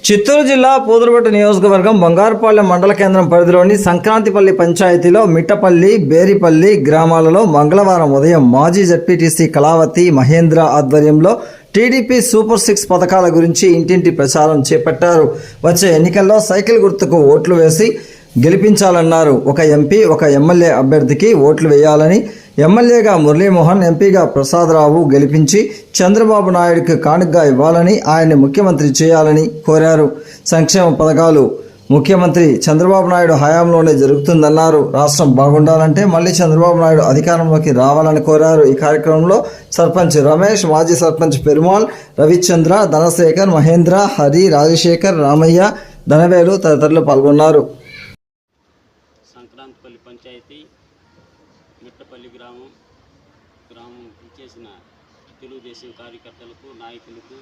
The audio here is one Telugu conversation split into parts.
చిత్తూరు జిల్లా పూదరపట్టు నియోజకవర్గం బంగారుపాలెం మండల కేంద్రం పరిధిలోని సంక్రాంతిపల్లి పంచాయతీలో మిట్టపల్లి, బేరిపల్లి గ్రామాలలో మంగళవారం ఉదయం మాజీ జడ్పీటీసీ కళావతి మహేంద్ర ఆధ్వర్యంలో టీడీపీ సూపర్ 6 పథకాల గురించి ఇంటింటి ప్రచారం చేపట్టారు. వచ్చే ఎన్నికల్లో సైకిల్ గుర్తుకు ఓట్లు వేసి గెలిపించాలన్నారు. ఒక ఎంపీ, ఒక ఎమ్మెల్యే అభ్యర్థికి ఓట్లు వేయాలని, ఎమ్మెల్యేగా మురళీమోహన్, ఎంపీగా ప్రసాదరావు గెలిపించి చంద్రబాబు నాయుడుకి కానుకగా ఇవ్వాలని, ఆయన్ని ముఖ్యమంత్రి చేయాలని కోరారు. సంక్షేమ పథకాలు ముఖ్యమంత్రి చంద్రబాబు నాయుడు హయాంలోనే జరుగుతుందన్నారు. రాష్ట్రం బాగుండాలంటే మళ్ళీ చంద్రబాబు నాయుడు అధికారంలోకి రావాలని కోరారు. ఈ కార్యక్రమంలో సర్పంచ్ రమేష్, మాజీ సర్పంచ్ పెరుమాల్, రవిచంద్ర, ధనశేఖర్, మహేంద్ర, హరి, రాజశేఖర్, రామయ్య, ధనవేలు తదితరులు పాల్గొన్నారు. సంక్రాంతిపల్లి పంచాయతీ మిట్టపల్లి గ్రామం ఇచ్చేసిన తెలుగుదేశం కార్యకర్తలకు, నాయకులకు,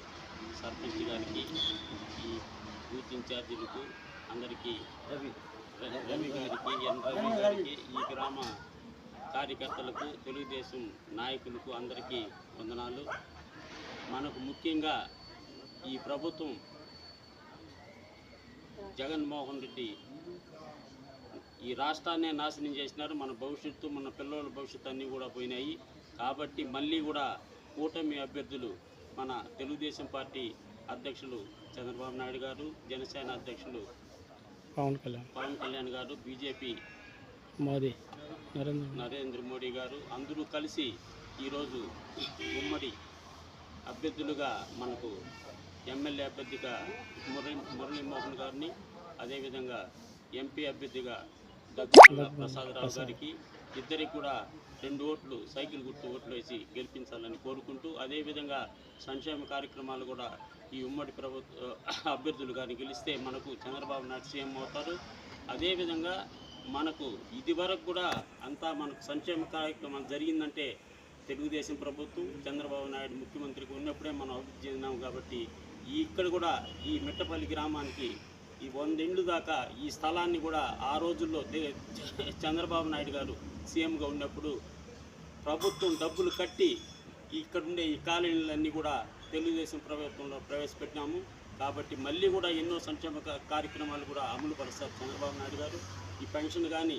సర్పంచ్ గారికి, ఈ బూత్ ఇన్ఛార్జీలకు అందరికీ, రవి గారికి, ఈ గ్రామ కార్యకర్తలకు, తెలుగుదేశం నాయకులకు అందరికీ వందనాలు. మనకు ముఖ్యంగా ఈ ప్రభుత్వం జగన్మోహన్ రెడ్డి ఈ రాష్ట్రాన్నే నాశనం చేసినారు. మన భవిష్యత్తు, మన పిల్లల భవిష్యత్తు అన్నీ కూడా పోయినాయి. కాబట్టి మళ్ళీ కూడా కూటమి అభ్యర్థులు మన తెలుగుదేశం పార్టీ అధ్యక్షులు చంద్రబాబు నాయుడు గారు, జనసేన అధ్యక్షులు పవన్ కళ్యాణ్ గారు, బీజేపీ నరేంద్ర మోడీ గారు అందరూ కలిసి ఈరోజు ఉమ్మడి అభ్యర్థులుగా మనకు ఎమ్మెల్యే అభ్యర్థిగా మురళీమోహన్ గారిని, అదేవిధంగా ఎంపీ అభ్యర్థిగా దగ్గర ప్రసాదరావు గారికి ఇద్దరికి కూడా 2 ఓట్లు సైకిల్ గుర్తు ఓట్లు వేసి గెలిపించాలని కోరుకుంటూ, అదేవిధంగా సంక్షేమ కార్యక్రమాలు కూడా ఈ ఉమ్మడి ప్రభుత్వ అభ్యర్థులు కానీ గెలిస్తే మనకు చంద్రబాబు నాయుడు సీఎం అవుతారు. అదేవిధంగా మనకు ఇది వరకు కూడా అంతా మనకు సంక్షేమ కార్యక్రమాలు జరిగిందంటే తెలుగుదేశం ప్రభుత్వం, చంద్రబాబు నాయుడు ముఖ్యమంత్రిగా ఉన్నప్పుడే మనం అభివృద్ధి చెందినాం. కాబట్టి ఇక్కడ కూడా ఈ మిట్టపల్లి గ్రామానికి ఈ 100 ఏళ్ళు దాకా ఈ స్థలాన్ని కూడా ఆ రోజుల్లో చంద్రబాబు నాయుడు గారు సీఎంగా ఉన్నప్పుడు ప్రభుత్వం డబ్బులు కట్టి ఇక్కడుండే ఈ కాలనీలన్నీ కూడా తెలుగుదేశం ప్రభుత్వంలో ప్రవేశపెట్టినాము. కాబట్టి మళ్ళీ కూడా ఎన్నో సంక్షేమ కార్యక్రమాలు కూడా అమలు పరుస్తారు చంద్రబాబు నాయుడు గారు. ఈ పెన్షన్ కానీ,